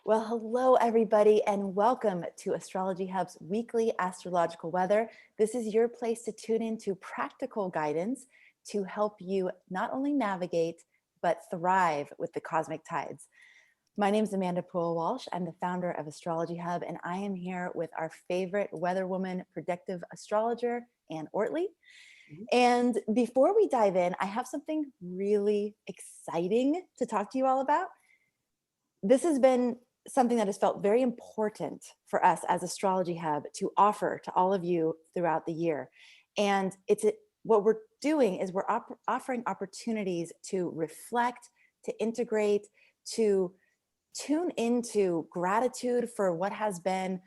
Well, hello, everybody, and welcome to Astrology Hub's weekly astrological weather. This is your place to tune into practical guidance to help you not only navigate, but thrive with the cosmic tides. My name is Amanda Walsh. I'm the founder of Astrology Hub, and I am here with our favorite weather woman, Predictive Astrologer, Anne Ortelee. And before we dive in, I have something really exciting to talk to you all about. This has been something that has felt very important for us as Astrology Hub to offer to all of you throughout the year. And what we're doing is we're offering opportunities to reflect, to integrate, to tune into gratitude for what has been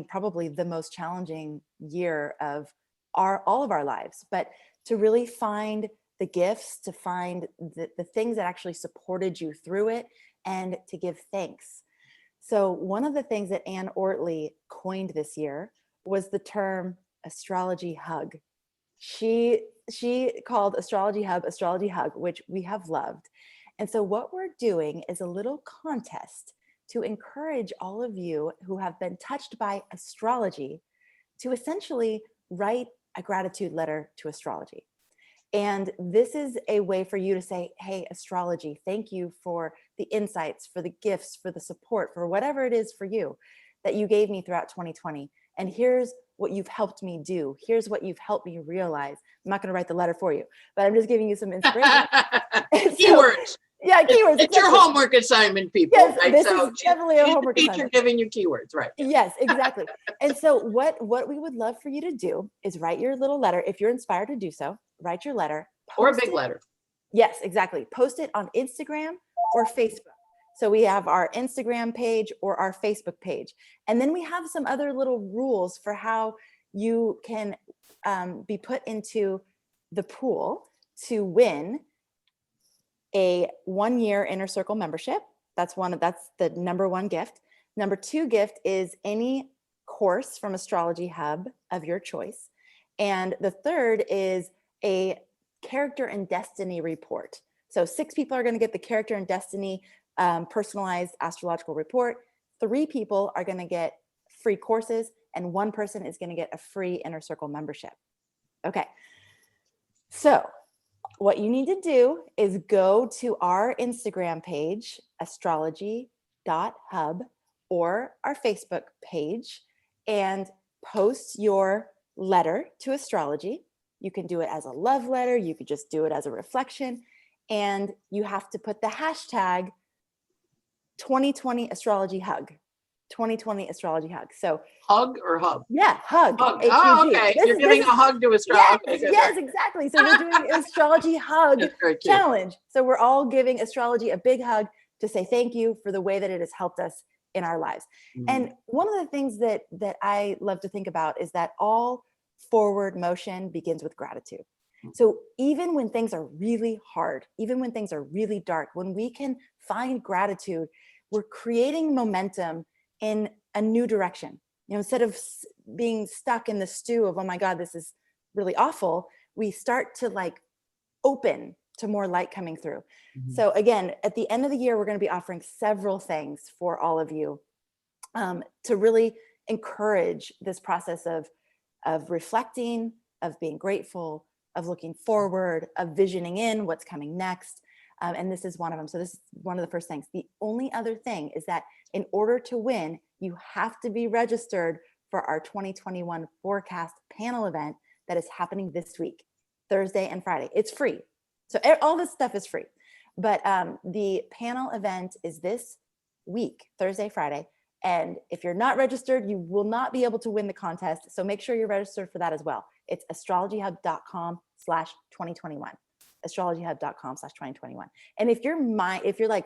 probably the most challenging year of all of our lives, but to really find the gifts, to find the things that actually supported you through it, and to give thanks. So one of the things that Anne Ortelee coined this year was the term astrology hug. She called Astrology Hub Astrology Hug, which we have loved. And so what we're doing is a little contest to encourage all of you who have been touched by astrology to essentially write a gratitude letter to astrology. And this is a way for you to say, hey, astrology, thank you for the insights, for the gifts, for the support, for whatever it is for you that you gave me throughout 2020. And here's what you've helped me do. Here's what you've helped me realize. I'm not going to write the letter for you, but I'm just giving you some inspiration. Keywords. Yeah, keywords. It's your homework assignment, people. Yes, right? this is definitely a homework teacher assignment. Giving you keywords, right? Yes, exactly. And so what we would love for you to do is write your little letter. If you're inspired to do so, write your letter. Or a big letter. Yes, exactly. Post it on Instagram or Facebook. So we have our Instagram page or our Facebook page. And then we have some other little rules for how you can be put into the pool to win a 1-year Inner Circle membership. That's the number one gift. Number two gift is any course from Astrology Hub of your choice. And the third is a character and destiny report. So 6 people are going to get the character and destiny personalized astrological report. 3 people are going to get free courses, and 1 person is going to get a free Inner Circle membership. Okay. So what you need to do is go to our Instagram page, astrology.hub, or our Facebook page, and post your letter to astrology. You can do it as a love letter. You could just do it as a reflection. And you have to put the hashtag 2020 Astrology Hug. 2020 Astrology Hug. So hug or hub? Yeah, hug. Oh, okay. You're giving a hug to astrology. Yes, exactly. So we're doing an astrology hug challenge. So we're all giving astrology a big hug to say thank you for the way that it has helped us in our lives. Mm-hmm. And one of the things that I love to think about is that all forward motion begins with gratitude. So even when things are really hard, even when things are really dark, when we can find gratitude, we're creating momentum in a new direction. Instead of being stuck in the stew of, oh my God, this is really awful, we start to open to more light coming through. Mm-hmm. So again, at the end of the year, we're going to be offering several things for all of you to really encourage this process of reflecting, of being grateful, of looking forward, of visioning in what's coming next. And this is one of them. So this is one of the first things. The only other thing is that in order to win, you have to be registered for our 2021 forecast panel event that is happening this week, Thursday and Friday. It's free. So all this stuff is free. But the panel event is this week, Thursday, Friday. And if you're not registered, you will not be able to win the contest. So make sure you're registered for that as well. It's astrologyhub.com/2021. astrologyhub.com/2021. And if you're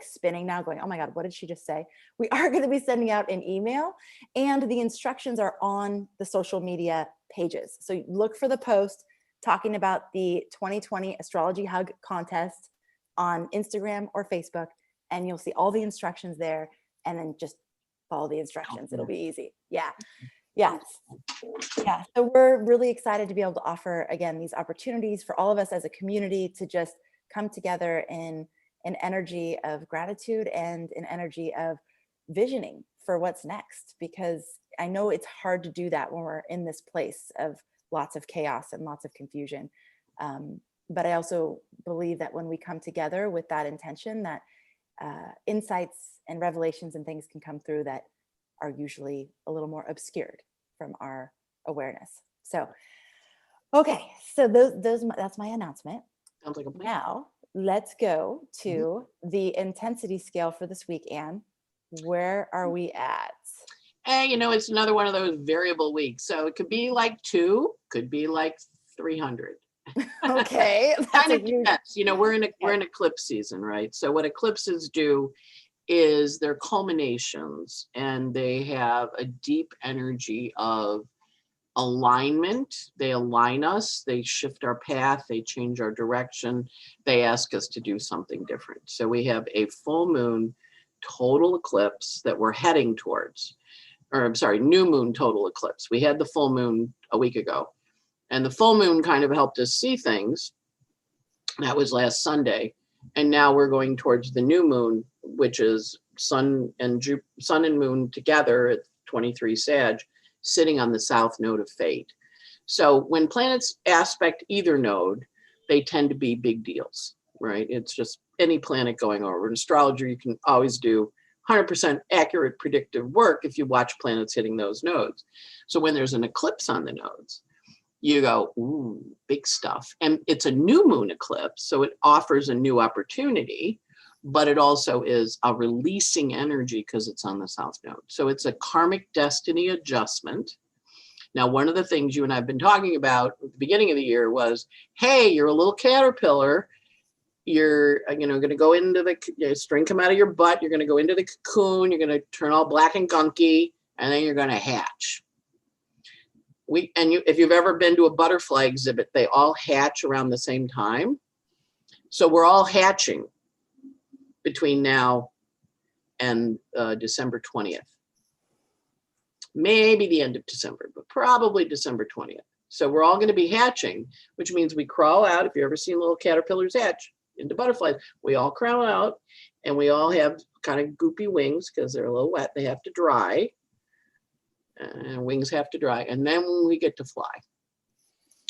spinning now going, oh my God, what did she just say? We are going to be sending out an email, and the instructions are on the social media pages. So look for the post talking about the 2020 Astrology Hug contest on Instagram or Facebook, and you'll see all the instructions there, and then just follow the instructions. It'll be easy. Yeah. So we're really excited to be able to offer, again, these opportunities for all of us as a community to just come together in an energy of gratitude and an energy of visioning for what's next, because I know it's hard to do that when we're in this place of lots of chaos and lots of confusion. But I also believe that when we come together with that intention, that insights and revelations and things can come through that are usually a little more obscured from our awareness. So, okay, so that's my announcement. Sounds like a plan. Now, let's go to the intensity scale for this week, Anne. Where are we at? Hey, it's another one of those variable weeks. So it could be like 2, could be like 300. Okay. Kind of depends. We're in eclipse season, right? So what eclipses do is they're culminations, and they have a deep energy of alignment. They align us, they shift our path, they change our direction, they ask us to do something different. So we have a full moon total eclipse that we're heading towards, or I'm sorry, new moon total eclipse. We had the full moon a week ago, and the full moon kind of helped us see things. That was last Sunday. And now we're going towards the new moon, which is sun and moon together at 23 Sag, sitting on the south node of fate. So when planets aspect either node, they tend to be big deals, right? It's just any planet going over. In astrology, you can always do 100% accurate predictive work if you watch planets hitting those nodes. So when there's an eclipse on the nodes, you go, ooh, big stuff. And it's a new moon eclipse, so it offers a new opportunity, but it also is a releasing energy because it's on the south node. So it's a karmic destiny adjustment. Now, one of the things you and I have been talking about at the beginning of the year was, hey, you're a little caterpillar. You're going to go into the string come out of your butt. You're going to go into the cocoon. You're going to turn all black and gunky, and then you're going to hatch. If you've ever been to a butterfly exhibit, they all hatch around the same time. So we're all hatching between now and December 20th. Maybe the end of December, but probably December 20th. So we're all going to be hatching, which means we crawl out. If you've ever seen little caterpillars hatch into butterflies, we all crawl out, and we all have kind of goopy wings because they're a little wet. They have to dry. Wings have to dry, and then we get to fly.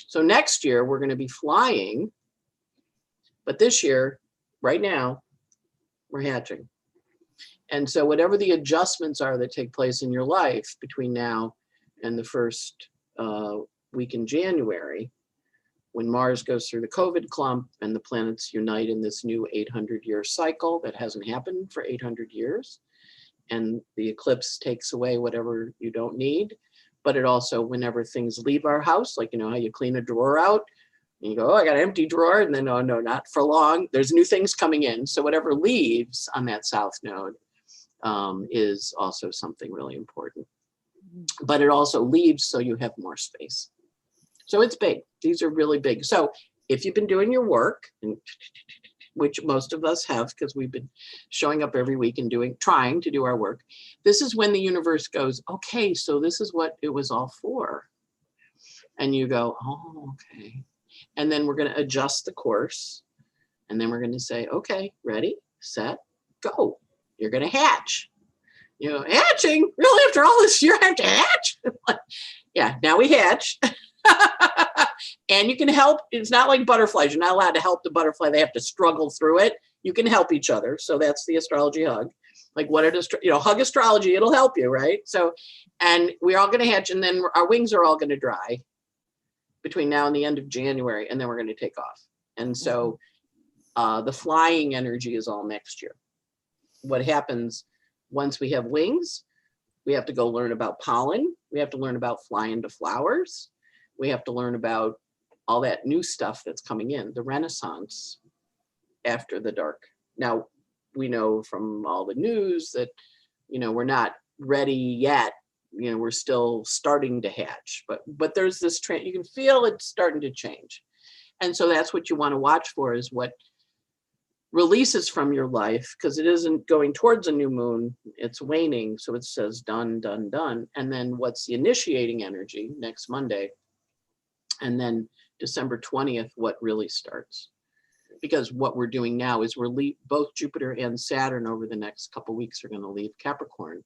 So next year we're going to be flying, but this year, right now, we're hatching. And so whatever the adjustments are that take place in your life between now and the first week in January, when Mars goes through the COVID clump and the planets unite in this new 800-year cycle that hasn't happened for 800 years, and the eclipse takes away whatever you don't need. But it also, whenever things leave our house, like, how you clean a drawer out, and you go, oh, I got an empty drawer, and then, oh, no, not for long. There's new things coming in. So whatever leaves on that south node is also something really important. But it also leaves so you have more space. So it's big. These are really big. So if you've been doing your work, which most of us have because we've been showing up every week and trying to do our work, this is when the universe goes, okay, so this is what it was all for. And you go, oh, okay. And then we're going to adjust the course. And then we're going to say, okay, ready, set, go. You're going to hatch. Hatching? Really? After all this year, I have to hatch? Yeah, now we hatch. And you can help. It's not like butterflies. You're not allowed to help the butterfly. They have to struggle through it. You can help each other. So that's the astrology hug. Like what it is, hug astrology. It'll help you, right? So, and we're all going to hatch, and then our wings are all going to dry between now and the end of January, and then we're going to take off. And so the flying energy is all next year. What happens once we have wings? We have to go learn about pollen. We have to learn about flying to flowers. We have to learn about all that new stuff that's coming in, the Renaissance after the dark. Now, we know from all the news that, we're not ready yet. We're still starting to hatch, but there's this trend. You can feel it starting to change. And so that's what you want to watch for, is what releases from your life, because it isn't going towards a new moon, it's waning. So it says done, done, done. And then what's the initiating energy next Monday? And then December 20th, what really starts. because what we're doing now is both Jupiter and Saturn over the next couple of weeks are going to leave Capricorn.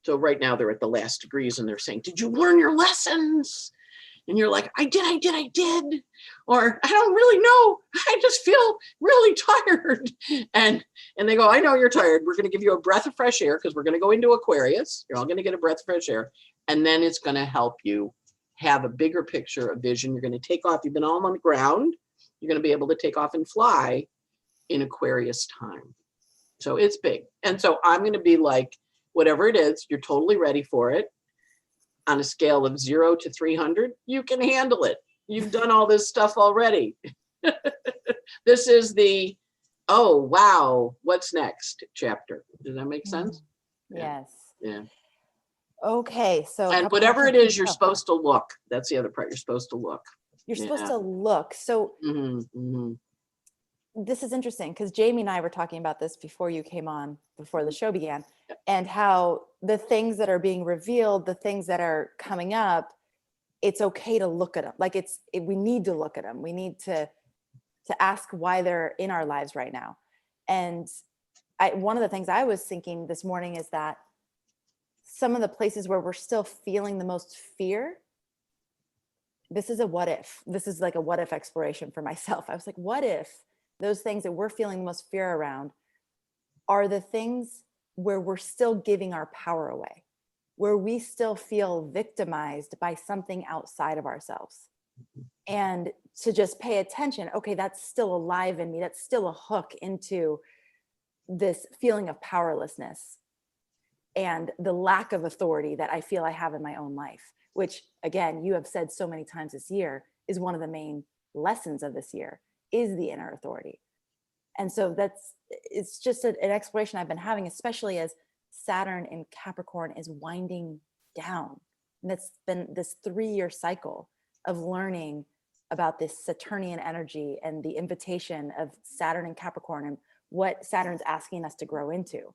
So right now they're at the last degrees and they're saying, did you learn your lessons? And you're like, I did. Or I don't really know. I just feel really tired. And they go, I know you're tired. We're going to give you a breath of fresh air because we're going to go into Aquarius. You're all going to get a breath of fresh air. And then it's going to help you have a bigger picture of vision. You're going to take off. You've been all on the ground. You're going to be able to take off and fly in Aquarius time. So it's big. And so I'm going to be like, whatever it is, you're totally ready for it. On a scale of 0 to 300, you can handle it. You've done all this stuff already. This is the, oh, wow, what's next chapter. Does that make sense? Yes. Yeah. Okay. So, and whatever it is, you're supposed to look. That's the other part. You're supposed to look. You're supposed to look. So this is interesting because Jamie and I were talking about this before you came on, before the show began, and how the things that are being revealed, the things that are coming up, it's okay to look at them. Like we need to look at them. We need to ask why they're in our lives right now. And one of the things I was thinking this morning is that some of the places where we're still feeling the most fear, this is a what if. This is like a what if exploration for myself. I was like, what if those things that we're feeling the most fear around are the things where we're still giving our power away, where we still feel victimized by something outside of ourselves. And to just pay attention, okay, that's still alive in me. That's still a hook into this feeling of powerlessness and the lack of authority that I feel I have in my own life, which again, you have said so many times this year is one of the main lessons of this year, is the inner authority. And so it's just an exploration I've been having, especially as Saturn in Capricorn is winding down. And it's been this 3-year cycle of learning about this Saturnian energy and the invitation of Saturn in Capricorn and what Saturn's asking us to grow into.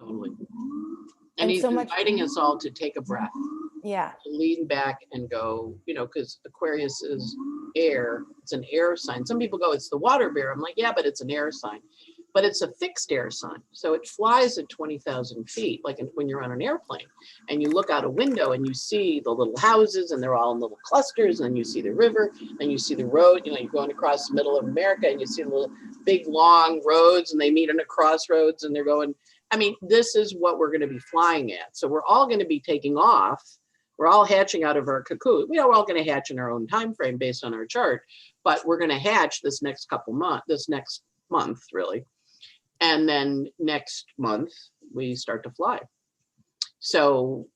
Totally. And he's inviting us all to take a breath. Yeah. To lean back and go, because Aquarius is air. It's an air sign. Some people go, it's the water bear. I'm like, yeah, but it's an air sign. But it's a fixed air sign. So it flies at 20,000 feet, like when you're on an airplane. And you look out a window and you see the little houses and they're all in little clusters. And then you see the river and you see the road. You're going across the middle of America and you see the little big long roads and they meet in a crossroads and they're going, this is what we're going to be flying at. So we're all going to be taking off. We're all hatching out of our cocoon. We're all going to hatch in our own time frame based on our chart, but we're going to hatch this next month, really. And then next month, we start to fly. So,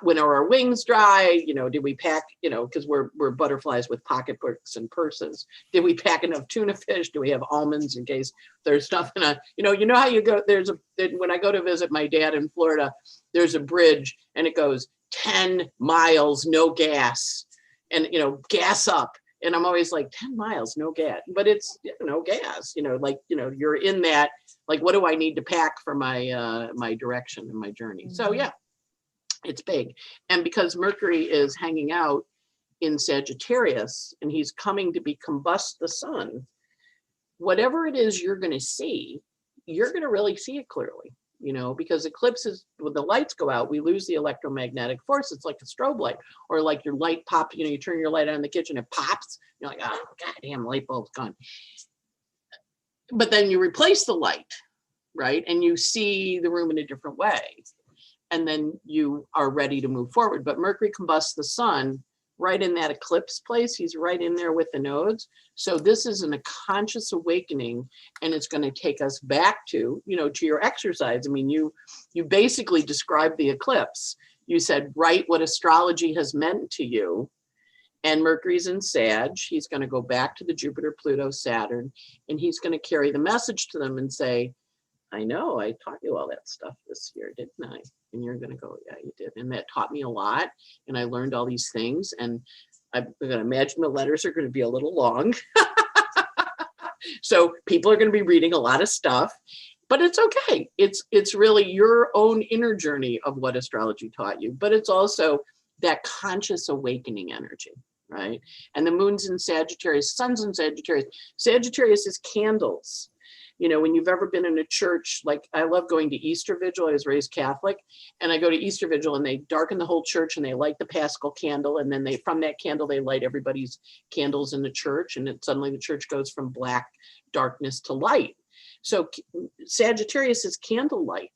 when are our wings dry? Did we pack, because we're butterflies with pocketbooks and purses. Did we pack enough tuna fish? Do we have almonds in case there's stuff in how you go, when I go to visit my dad in Florida, there's a bridge and it goes 10 miles, no gas, and, gas up. And I'm always like 10 miles, no gas, but it's no gas, you're in that, like, what do I need to pack for my direction and my journey? Mm-hmm. So yeah, it's big. And because Mercury is hanging out in Sagittarius and he's coming to combust the sun, whatever it is you're going to see, you're going to really see it clearly. Because eclipses, when the lights go out, we lose the electromagnetic force. It's like a strobe light, or like your light pop, you turn your light on in the kitchen, it pops. You're like, oh, goddamn, light bulb's gone. But then you replace the light, right? And you see the room in a different way. And then you are ready to move forward. But Mercury combusts the sun right in that eclipse place. He's right in there with the nodes. So this isn't a conscious awakening, and it's going to take us back to, to your exercise. You basically described the eclipse. You said, write what astrology has meant to you. And Mercury's in Sag. He's going to go back to the Jupiter, Pluto, Saturn, and he's going to carry the message to them and say, I know, I taught you all that stuff this year, didn't I? And you're going to go, yeah, you did. And that taught me a lot. And I learned all these things. And I'm going to imagine the letters are going to be a little long. So people are going to be reading a lot of stuff, but it's okay. It's really your own inner journey of what astrology taught you, but it's also that conscious awakening energy, right? And the moon's in Sagittarius, sun's in Sagittarius. Sagittarius is candles. You know, when you've ever been in a church, like I love going to Easter Vigil. I was raised Catholic, and I go to Easter Vigil and they darken the whole church and they light the Paschal candle. And then from that candle, they light everybody's candles in the church. And suddenly the church goes from black darkness to light. So Sagittarius is candlelight.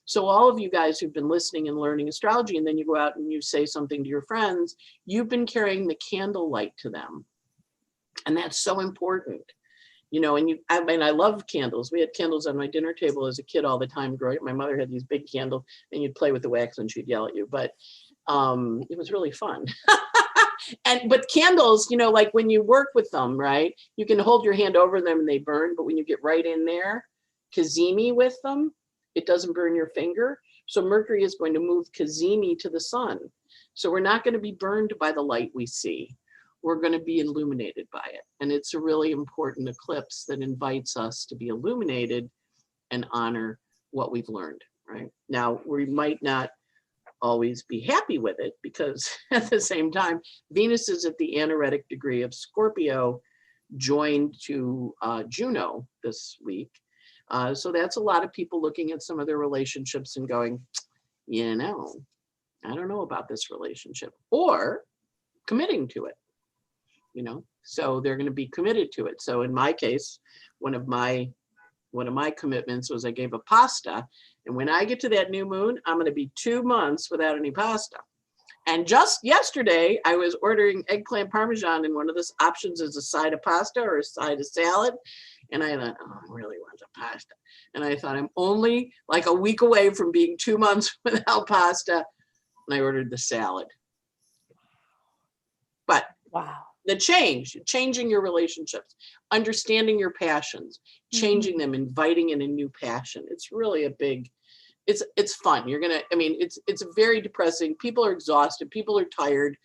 So all of you guys who've been listening and learning astrology, and then you go out and you say something to your friends, you've been carrying the candlelight to them. And that's so important. You know, and I love candles. We had candles on my dinner table as a kid all the time growing up. My mother had these big candles and you'd play with the wax and she'd yell at you, but it was really fun. But candles, you know, like when you work with them, right, you can hold your hand over them and they burn, but when you get right in there, Kazemi with them, it doesn't burn your finger. So Mercury is going to move Kazemi to the sun. So we're not going to be burned by the light we see. We're going to be illuminated by it. And it's a really important eclipse that invites us to be illuminated and honor what we've learned, right? Now, we might not always be happy with it because at the same time, Venus is at the anaretic degree of Scorpio, joined to Juno this week. So that's a lot of people looking at some of their relationships and going, you know, I don't know about this relationship, or committing to it. You know, so they're going to be committed to it. So in my case, one of my commitments was I gave a pasta. And when I get to that new moon, I'm going to be 2 months without any pasta. And just yesterday, I was ordering eggplant parmesan, and one of the options is a side of pasta or a side of salad. And I thought, oh, I really want some pasta. And I thought, I'm only like a week away from being 2 months without pasta. And I ordered the salad. But Wow. the changing your relationships, understanding your passions, changing them, inviting in a new passion. It's really a big, it's fun. It's very depressing. People are exhausted. People are tired,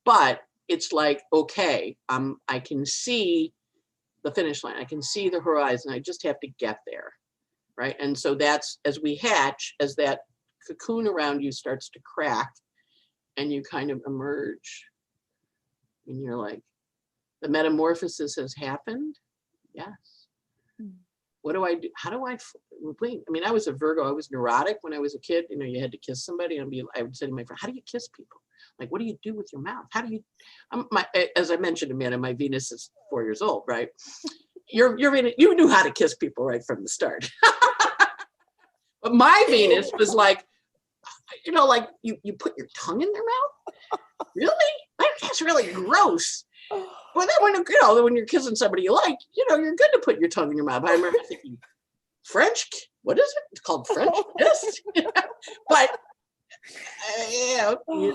but it's like, okay, I can see the finish line. I can see the horizon. I just have to get there. Right. And so that's as we hatch, as that cocoon around you starts to crack and you kind of emerge. And you're like, the metamorphosis has happened? Yes. What do I do? How do I wait? I mean, I was a Virgo. I was neurotic when I was a kid. You know, you had to kiss somebody. I would say to my friend, how do you kiss people? Like, what do you do with your mouth? How do you, as I mentioned, Amanda, my Venus is 4 years old, right? You knew how to kiss people right from the start. But my Venus was like, you know, like you put your tongue in their mouth? Really? That's really gross. Well, then when you're kissing somebody you like, you know, you're good to put your tongue in your mouth. I remember thinking, French, what is it? It's called French kiss. But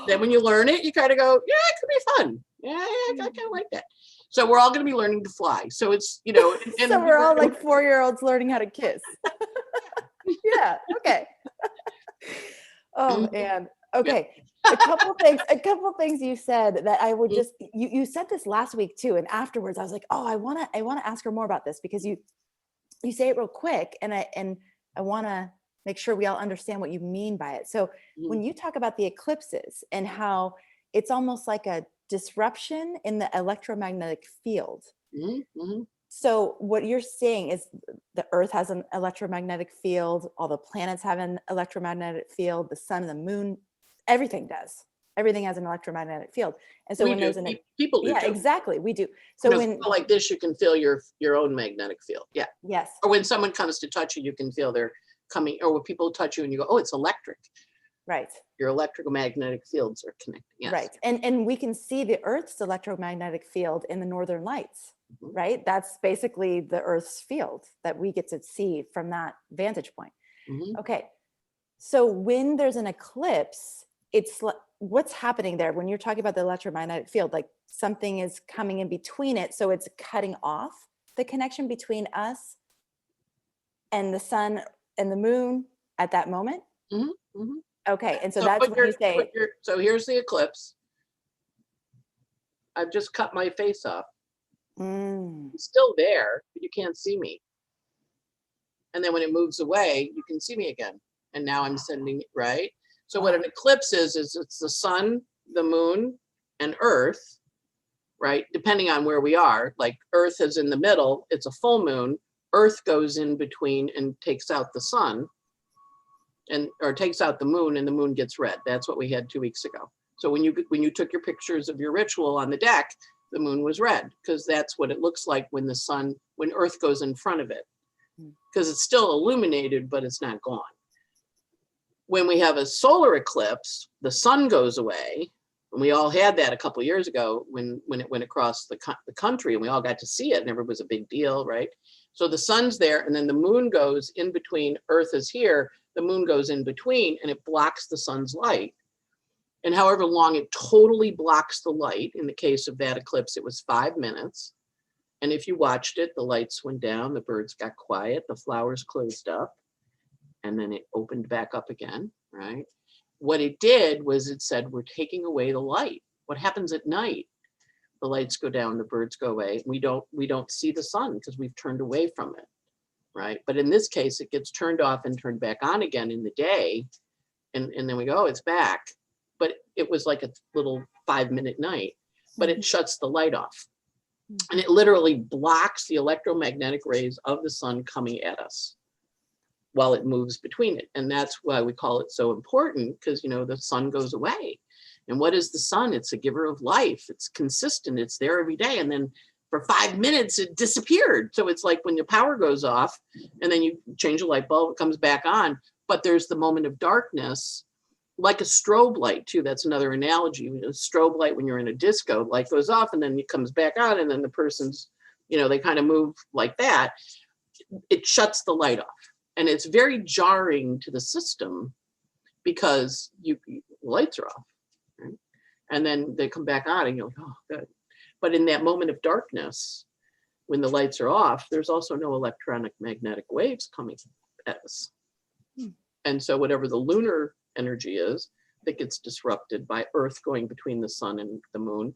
then when you learn it, you kind of go, yeah, it could be fun. Yeah, I kind of like that. So we're all going to be learning to fly. So it's, you know. And so we're all like 4-year-olds learning how to kiss. Yeah. Okay. Oh, man. Okay. A couple things you said that I would just, you said this last week too. And afterwards I was like, oh, I want to ask her more about this because you say it real quick. And I want to make sure we all understand what you mean by it. So when you talk about the eclipses and how it's almost like a disruption in the electromagnetic field. So what you're saying is the Earth has an electromagnetic field. All the planets have an electromagnetic field. The sun and the moon, everything does. Everything has an electromagnetic field. And so when there's people do. Yeah, too. Exactly. We do. So when like this, you can feel your own magnetic field. Yeah. Yes. Or when someone comes to touch you, you can feel they're coming, or when people touch you and you go, oh, it's electric. Right. Your electromagnetic fields are connected. Yes. Right. And we can see the Earth's electromagnetic field in the northern lights, right? That's basically the Earth's field that we get to see from that vantage point. Okay. So when there's an eclipse, it's what's happening there when you're talking about the electromagnetic field, like something is coming in between it. So it's cutting off the connection between us and the sun and the moon at that moment. Okay. And so that's what you say. So here's the eclipse. I've just cut my face off. It's still there, but you can't see me. And then when it moves away, you can see me again. And now I'm sending it, right? So what an eclipse is it's the sun, the moon, and Earth right? Depending on where we are, like Earth is in the middle, it's a full moon. Earth goes in between and takes out the sun or takes out the moon, and the moon gets red. That's what we had 2 weeks ago. So when you took your pictures of your ritual on the deck, the moon was red, because that's what it looks like when Earth goes in front of it, because it's still illuminated, but it's not gone. When we have a solar eclipse, the sun goes away. And we all had that a couple of years ago when it went across the country, and we all got to see it, and it was a big deal, right? So the sun's there, and then the moon goes in between. Earth is here, the moon goes in between, and it blocks the sun's light. And however long it totally blocks the light, in the case of that eclipse, it was 5 minutes. And if you watched it, the lights went down, the birds got quiet, the flowers closed up, and then it opened back up again, right? What it did was it said, we're taking away the light. What happens at night? The lights go down, the birds go away. We don't see the sun because we've turned away from it, right? But in this case, it gets turned off and turned back on again in the day. And then we go, oh, it's back. But it was like a little 5-minute night, but it shuts the light off. And it literally blocks the electromagnetic rays of the sun coming at us while it moves between it. And that's why we call it so important, because, the sun goes away. And what is the sun? It's a giver of life. It's consistent. It's there every day. And then for 5 minutes, it disappeared. So it's like when the power goes off and then you change a light bulb, it comes back on. But there's the moment of darkness, like a strobe light too. That's another analogy. A strobe light, when you're in a disco, light goes off and then it comes back on, and then the person's, they kind of move like that. It shuts the light off. And it's very jarring to the system because the lights are off, right? And then they come back on and you're like, oh, good. But in that moment of darkness, when the lights are off, there's also no electromagnetic waves coming at us. And so whatever the lunar energy is that gets disrupted by Earth going between the sun and the moon,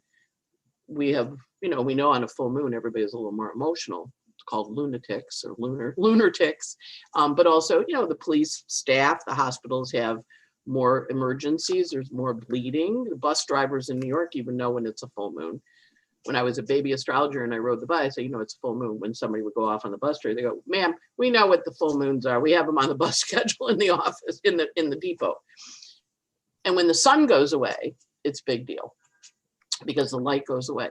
we have, we know on a full moon, everybody's a little more emotional. Called lunatics or lunar ticks, but also, the police staff, the hospitals have more emergencies. There's more bleeding. The bus drivers in New York even know when it's a full moon. When I was a baby astrologer and I rode the bus, I say, it's a full moon. When somebody would go off on the bus drive, they go, ma'am, we know what the full moons are. We have them on the bus schedule in the office, in the depot. And when the sun goes away, it's a big deal because the light goes away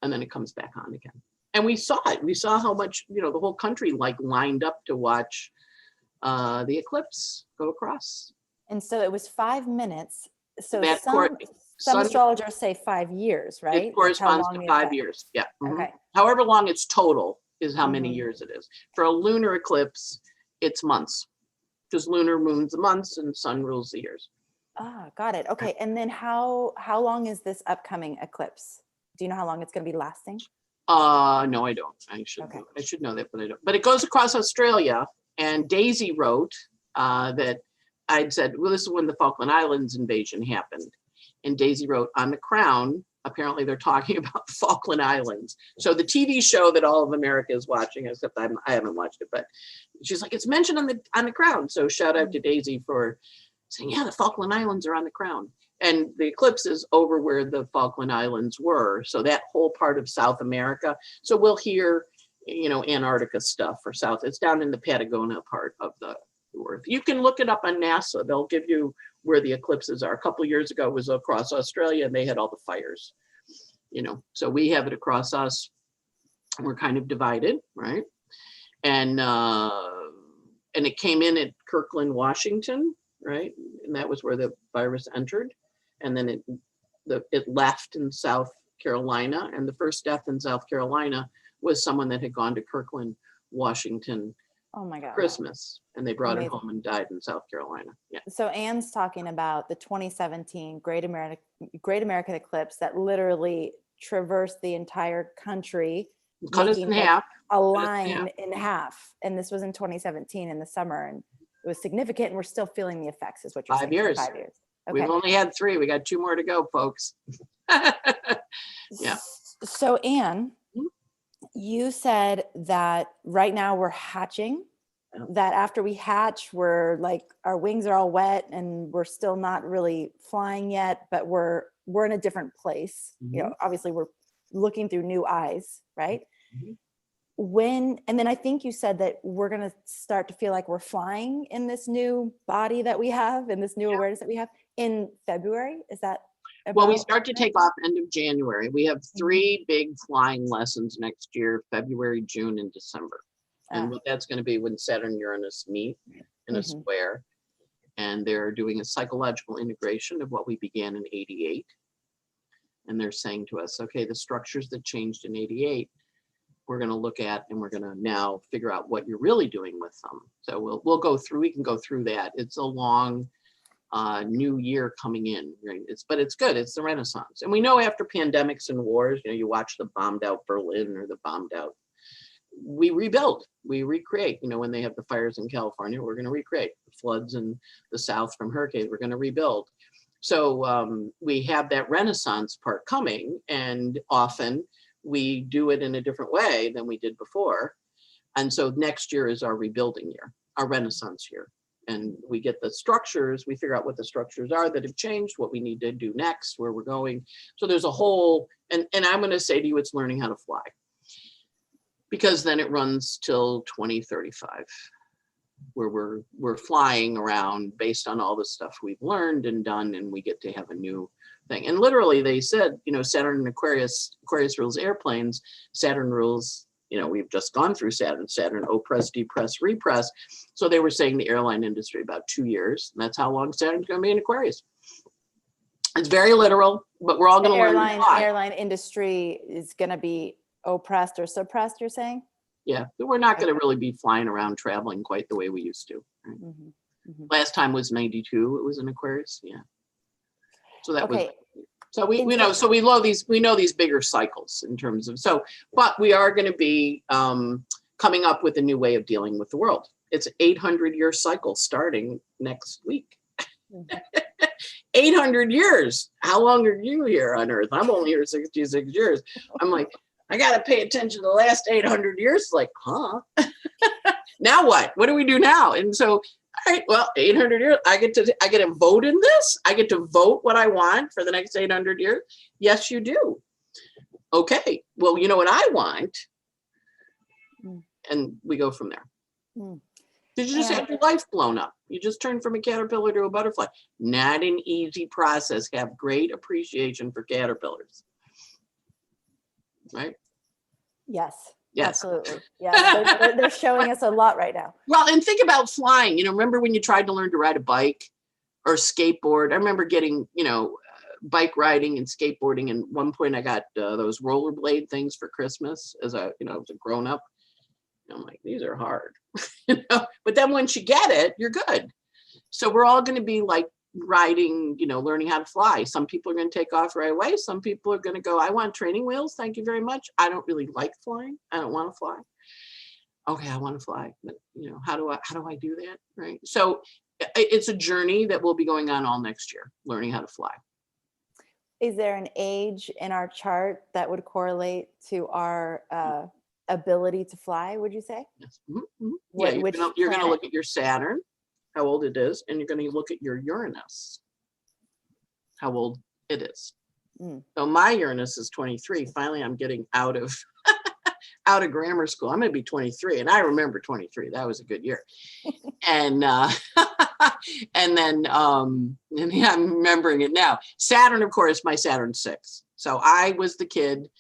and then it comes back on again. And we saw it. We saw how much, the whole country lined up to watch the eclipse go across. And so it was 5 minutes. So some astrologers say 5 years, right? It corresponds to 5 years. Yeah. Mm-hmm. Okay. However long it's total is how many years it is. For a lunar eclipse, it's months, because lunar moons the months and sun rules the years. Ah, got it. Okay. And then how long is this upcoming eclipse? Do you know how long it's going to be lasting? No, I don't. I should know that, but I don't. But it goes across Australia, and Daisy wrote that I'd said, well, this is when the Falkland Islands invasion happened. And Daisy wrote, on The Crown, apparently they're talking about the Falkland Islands. So the TV show that all of America is watching, except I haven't watched it, but she's like, it's mentioned on the Crown. So shout out to Daisy for saying, yeah, the Falkland Islands are on the Crown. And the eclipse is over where the Falkland Islands were. So that whole part of South America. So we'll hear, Antarctica stuff or South. It's down in the Patagonia part of the Earth. You can look it up on NASA. They'll give you where the eclipses are. A couple of years ago, it was across Australia, and they had all the fires. So we have it across us. We're kind of divided, right? And it came in at Kirkland, Washington, right? And that was where the virus entered. And then it left in South Carolina. And the first death in South Carolina was someone that had gone to Kirkland, Washington, oh my God, Christmas. And they brought it home and died in South Carolina. Yeah. So Anne's talking about the 2017 Great American Eclipse that literally traversed the entire country. Cut us in half. A line in half. And this was in 2017 in the summer. And it was significant. And we're still feeling the effects, is what you're saying. 5 years. 5 years. Okay. We've only had 3. We got 2 more to go, folks. Yeah. So Anne, you said that right now we're hatching, that after we hatch, we're like, our wings are all wet and we're still not really flying yet, but we're in a different place. Obviously we're looking through new eyes, right? Mhm. And then I think you said that we're going to start to feel like we're flying in this new body that we have, and this new awareness that we have in February. Is that Well, we about start to right? take off end of January. We have 3 big flying lessons next year, February, June, and December. And what that's going to be when Saturn and Uranus meet in a square. And they're doing a psychological integration of what we began in 88. And they're saying to us, okay, the structures that changed in 88, we're going to look at, and we're going to now figure out what you're really doing with them. So we can go through that. It's a long new year coming in, right? But it's good. It's the Renaissance. And we know after pandemics and wars, you watch the bombed out Berlin or the bombed out, we rebuild, we recreate. When they have the fires in California, we're going to recreate. The floods in the South from hurricanes, we're going to rebuild. So we have that Renaissance part coming, and often we do it in a different way than we did before. And so next year is our rebuilding year, our Renaissance year. And we get the structures, we figure out what the structures are that have changed, what we need to do next, where we're going. So there's a whole, and I'm going to say to you, it's learning how to fly. Because then it runs till 2035, where we're flying around based on all the stuff we've learned and done, and we get to have a new thing. And literally they said, Saturn and Aquarius rules airplanes, Saturn rules, we've just gone through Saturn, oppress, depress, repress. So they were saying the airline industry about 2 years, and that's how long Saturn's going to be in Aquarius. It's very literal, but we're all going to learn to fly. Airline industry is going to be oppressed or suppressed, you're saying? Yeah, but we're not going to really be flying around traveling quite the way we used to. Right? Last time was 92. It was in Aquarius. Yeah. So that was. So we know. So we know these bigger cycles in terms of but we are going to be coming up with a new way of dealing with the world. It's an 800-year cycle starting next week. 800 years. How long are you here on Earth? I'm only here 66 years. I'm like, I got to pay attention to the last 800 years. Like, huh? Now what? What do we do now? And so, all right, well, 800 years, I get to vote in this. I get to vote what I want for the next 800 years. Yes, you do. Okay. Well, you know what I want? And we go from there. Did you just have your life blown up? You just turned from a caterpillar to a butterfly. Not an easy process. Have great appreciation for caterpillars. Right? Yes. Yes. Absolutely. Yeah. They're showing us a lot right now. Well, and think about flying. Remember when you tried to learn to ride a bike or skateboard? I remember getting, bike riding and skateboarding. And one point I got those rollerblade things for Christmas as a grown up. I'm like, these are hard. But then once you get it, you're good. So we're all going to be like riding, learning how to fly. Some people are going to take off right away. Some people are going to go, I want training wheels. Thank you very much. I don't really like flying. I don't want to fly. Okay, I want to fly. But, how do I do that? Right. So it's a journey that will be going on all next year, learning how to fly. Is there an age in our chart that would correlate to our ability to fly, would you say? Yes. Mm-hmm. Yeah, you're going to look at your Saturn, how old it is, and you're going to look at your Uranus, how old it is. So my Uranus is 23. Finally, I'm getting out of grammar school. I'm going to be 23, and I remember 23. That was a good year. And and then I'm remembering it now. Saturn, of course, my Saturn's 6. So I was the kid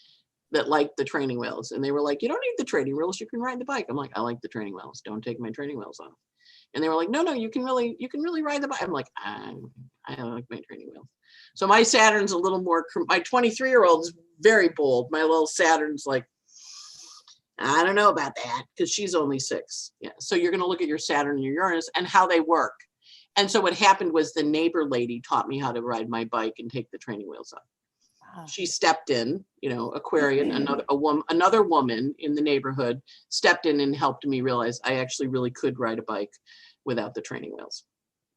that liked the training wheels, and they were like, you don't need the training wheels, you can ride the bike. I'm like, I like the training wheels, don't take my training wheels off. And they were like, no, you can really ride the bike. I'm like, I like my training wheels. So my Saturn's a little more, my 23-year-old is very bold. My little Saturn's like, I don't know about that, because she's only 6. Yeah. So you're going to look at your Saturn and your Uranus and how they work. And so what happened was the neighbor lady taught me how to ride my bike and take the training wheels off. She stepped in, Aquarian, another woman in the neighborhood stepped in and helped me realize I actually really could ride a bike without the training wheels.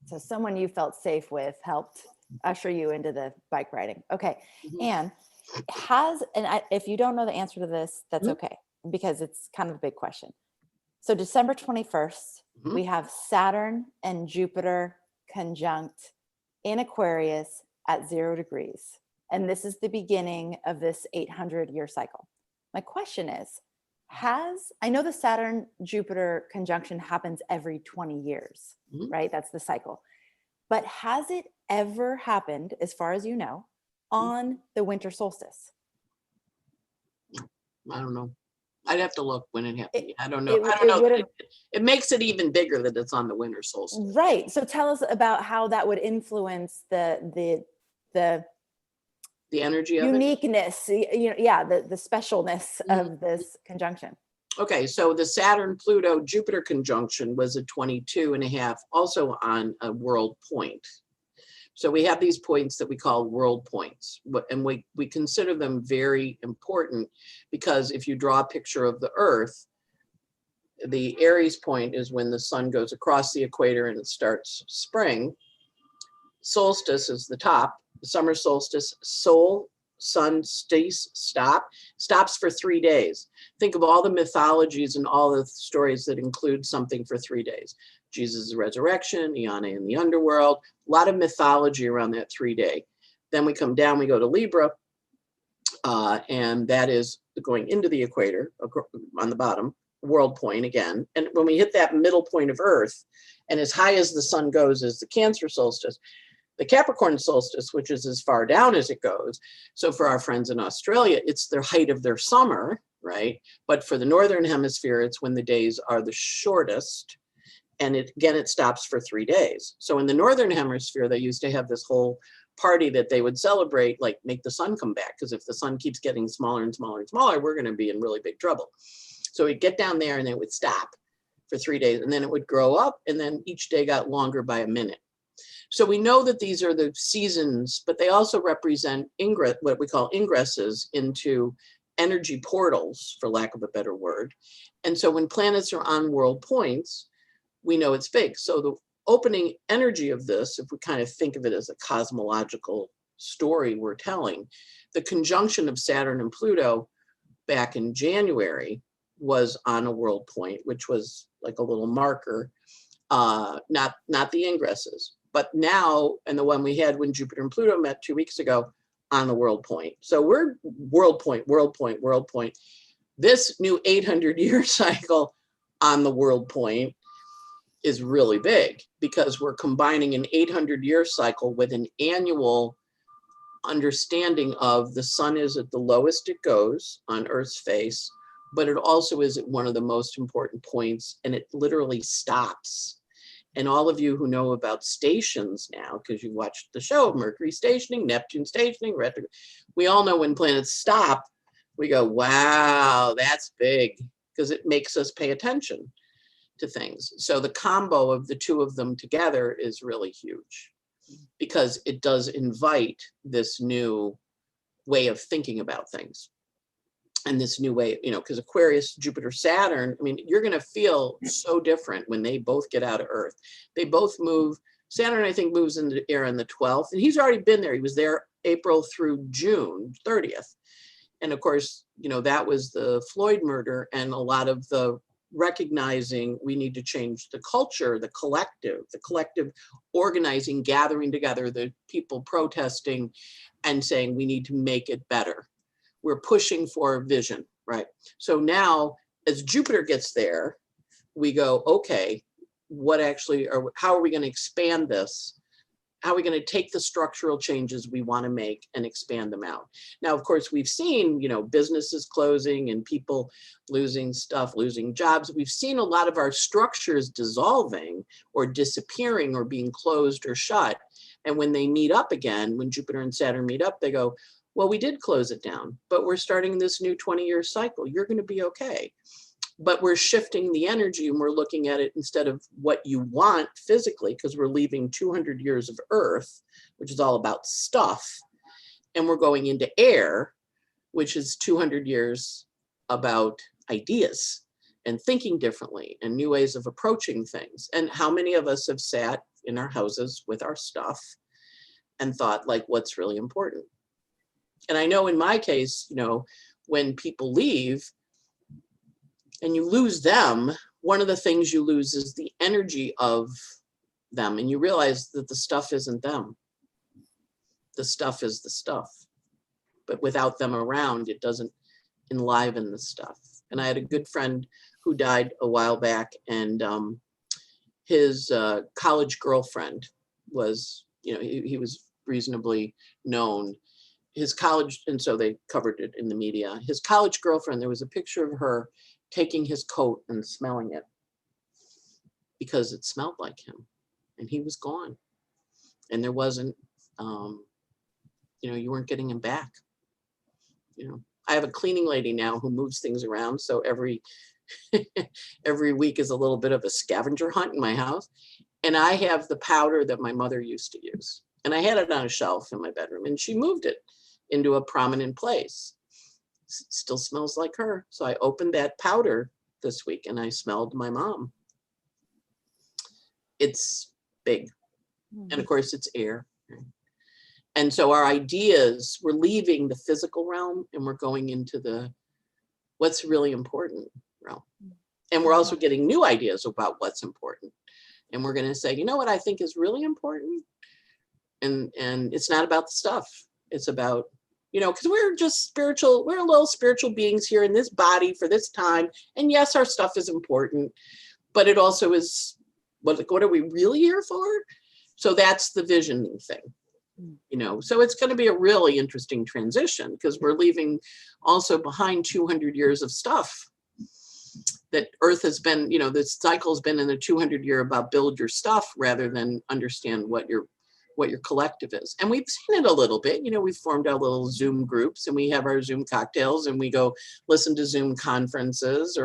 So someone you felt safe with helped usher you into the bike riding. Okay. And if you don't know the answer to this, that's okay, because it's kind of a big question. So December 21st, we have Saturn and Jupiter conjunct in Aquarius at 0 degrees. And this is the beginning of this 800-year cycle. My question is, I know the Saturn-Jupiter conjunction happens every 20 years, right? That's the cycle. But has it ever happened, as far as you know, on the winter solstice? I don't know. I'd have to look when it happened. I don't know. It I don't know. would've- It makes it even bigger that it's on the winter solstice. Right. So tell us about how that would influence the energy of uniqueness, the specialness of this conjunction. Okay, so the Saturn-Pluto-Jupiter conjunction was a 22.5, also on a world point. So we have these points that we call world points, and we consider them very important because if you draw a picture of the Earth, the Aries point is when the sun goes across the equator and it starts spring. Solstice is the top, the summer solstice, sun stops for 3 days. Think of all the mythologies and all the stories that include something for 3 days. Jesus' resurrection, Iana in the underworld, a lot of mythology around that 3 day. Then we come down, we go to Libra, and that is going into the equator on the bottom, world point again. And when we hit that middle point of Earth, and as high as the sun goes is the Cancer solstice, the Capricorn solstice, which is as far down as it goes. So for our friends in Australia, it's their height of their summer, right? But for the Northern Hemisphere, it's when the days are the shortest. And it stops for 3 days. So in the Northern Hemisphere, they used to have this whole party that they would celebrate, like make the sun come back. Because if the sun keeps getting smaller and smaller and smaller, we're going to be in really big trouble. So we'd get down there and it would stop for 3 days. And then it would grow up. And then each day got longer by a minute. So we know that these are the seasons, but they also represent what we call ingresses into energy portals, for lack of a better word. And so when planets are on world points, we know it's big. So the opening energy of this, if we kind of think of it as a cosmological story we're telling, the conjunction of Saturn and Pluto back in January was on a world point, which was like a little marker, not the ingresses. But now, and the one we had when Jupiter and Pluto met 2 weeks ago, on the world point. So we're world point. This new 800-year cycle on the world point is really big because we're combining an 800-year cycle with an annual understanding of the sun is at the lowest it goes on Earth's face, but it also is at one of the most important points, and it literally stops. And all of you who know about stations now, because you watched the show, Mercury stationing, Neptune stationing, retrograde, we all know when planets stop, we go, wow, that's big, because it makes us pay attention to things. So the combo of the two of them together is really huge because it does invite this new way of thinking about things. And this new way, because Aquarius, Jupiter, Saturn, you're going to feel so different when they both get out of Earth. They both move. Saturn, I think, moves into the air on the 12th. And he's already been there. He was there April through June 30th. And of course, that was the Floyd murder and a lot of the recognizing we need to change the culture, the collective organizing, gathering together, the people protesting and saying we need to make it better. We're pushing for vision, right? So now as Jupiter gets there, we go, okay, how are we going to expand this? How are we going to take the structural changes we want to make and expand them out? Now, of course, we've seen, businesses closing and people losing stuff, losing jobs. We've seen a lot of our structures dissolving or disappearing or being closed or shut. And when they meet up again, when Jupiter and Saturn meet up, they go, well, we did close it down, but we're starting this new 20-year cycle. You're going to be okay. But we're shifting the energy and we're looking at it instead of what you want physically, because we're leaving 200 years of Earth, which is all about stuff. And we're going into air, which is 200 years about ideas and thinking differently and new ways of approaching things. And how many of us have sat in our houses with our stuff and thought, like, what's really important? And I know in my case, when people leave and you lose them, one of the things you lose is the energy of them. And you realize that the stuff isn't them. The stuff is the stuff. but without them around, it doesn't enliven the stuff. And I had a good friend who died a while back, and his college girlfriend was, he was reasonably known. His college, and so they covered it in the media. His college girlfriend, there was a picture of her taking his coat and smelling it because it smelled like him, and he was gone. And there wasn't, you weren't getting him back. I have a cleaning lady now who moves things around. So every week is a little bit of a scavenger hunt in my house. And I have the powder that my mother used to use. And I had it on a shelf in my bedroom, and she moved it into a prominent place. Still smells like her. So I opened that powder this week and I smelled my mom. It's big. And of course it's air. And so our ideas, we're leaving the physical realm and we're going into what's really important realm. And we're also getting new ideas about what's important. And we're going to say, what I think is really important. And it's not about the stuff. It's about, because we're just spiritual, we're little spiritual beings here in this body for this time. And yes, our stuff is important, but it also is, what are we really here for? So that's the visioning thing. So it's going to be a really interesting transition because we're leaving also behind 200 years of stuff that Earth has been, this cycle has been in the 200-year about build your stuff rather than understand what your collective is. And we've seen it a little bit, we've formed our little Zoom groups and we have our Zoom cocktails and we go listen to Zoom conferences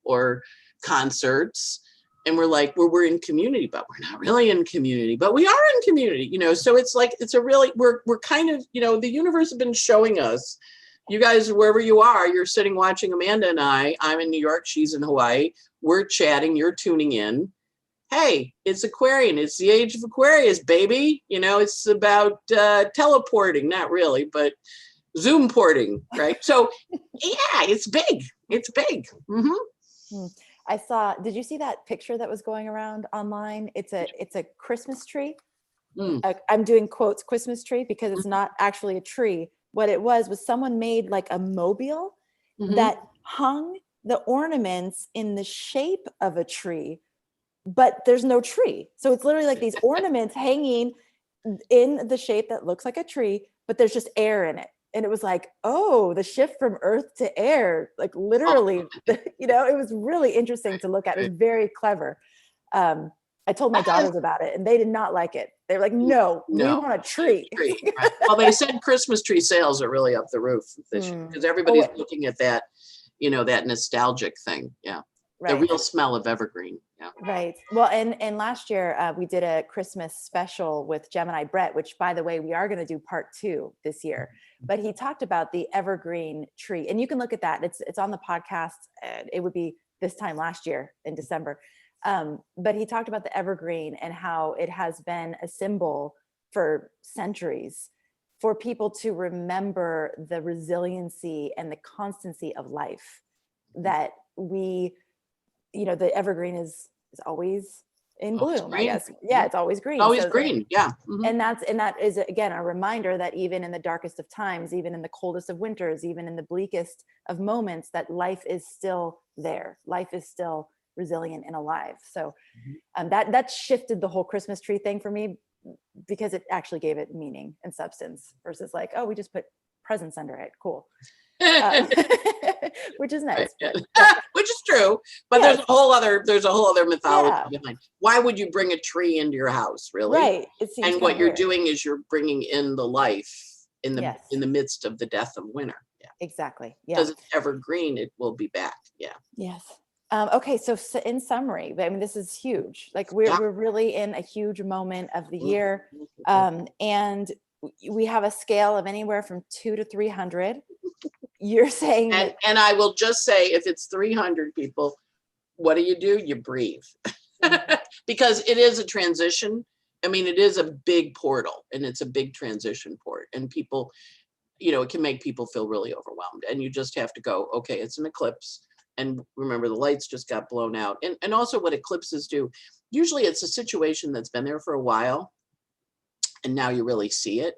or concerts. And we're like, we're in community, but we're not really in community, but we are in community, so it's like, it's a really, we're kind of, the universe has been showing us, you guys, wherever you are, you're sitting watching Amanda and I'm in New York, she's in Hawaii, we're chatting, you're tuning in. Hey, it's Aquarian, it's the age of Aquarius, baby. It's about teleporting, not really, but Zoom porting, right? So yeah, it's big. Mm-hmm. Did you see that picture that was going around online? It's a Christmas tree. I'm doing quotes Christmas tree because it's not actually a tree. What it was someone made like a mobile that hung the ornaments in the shape of a tree, but there's no tree. So it's literally like these ornaments hanging in the shape that looks like a tree, but there's just air in it. And it was like, oh, the shift from earth to air, like literally, it was really interesting to look at. It was very clever. I told my daughters about it and they did not like it. They were like, no, we want a tree. Right. Well, they said Christmas tree sales are really up the roof this year because everybody's looking at that, that nostalgic thing. Yeah. Right. The real smell of evergreen. Yeah. Right. Well, and last year we did a Christmas special with Gemini Brett, which by the way, we are going to do part 2 this year, but he talked about the evergreen tree and you can look at that. It's on the podcast. It would be this time last year in December. But he talked about the evergreen and how it has been a symbol for centuries for people to remember the resiliency and the constancy of life that we, the evergreen is always in bloom, I guess. Yeah, it's always green. Always green. Yeah. Mm-hmm. And that is again a reminder that even in the darkest of times, even in the coldest of winters, even in the bleakest of moments, that life is still there. Life is still resilient and alive. So that shifted the whole Christmas tree thing for me because it actually gave it meaning and substance versus like, oh, we just put presents under it. Cool. Which is nice. Which is true, but there's a whole other mythology behind. Why would you bring a tree into your house, really? Right. And what you're doing is you're bringing in the life in the midst of the death of winter. Yeah. Exactly. Yeah. Because it's evergreen, it will be back. Yeah. Yes. Okay. So in summary, I mean, this is huge. Like we're really in a huge moment of the year. And we have a scale of anywhere from 2 to 300. You're saying and I will just say, if it's 300 people, what do? You breathe. Because it is a transition. I mean, it is a big portal and it's a big transition port, and people, it can make people feel really overwhelmed, and you just have to go, okay, it's an eclipse. And remember, the lights just got blown out. And also what eclipses do, usually it's a situation that's been there for a while and now you really see it.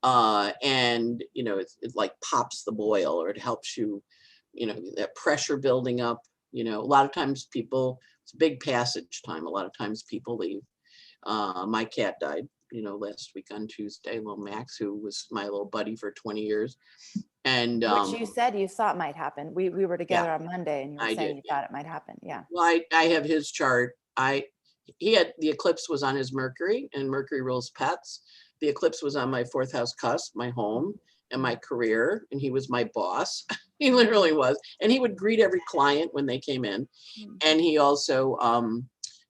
And, it like pops the boil, or it helps you, that pressure building up, a lot of times it's a big passage time. A lot of times people leave. My cat died, last week on Tuesday, little Max, who was my little buddy for 20 years. And which you said you thought might happen. We were together on Monday, and you were saying you thought it might happen. Yeah. Well, I have his chart. The eclipse was on his Mercury, and Mercury rules pets. The eclipse was on my fourth house cusp, my home and my career. And he was my boss. He literally was. And he would greet every client when they came in. And he also,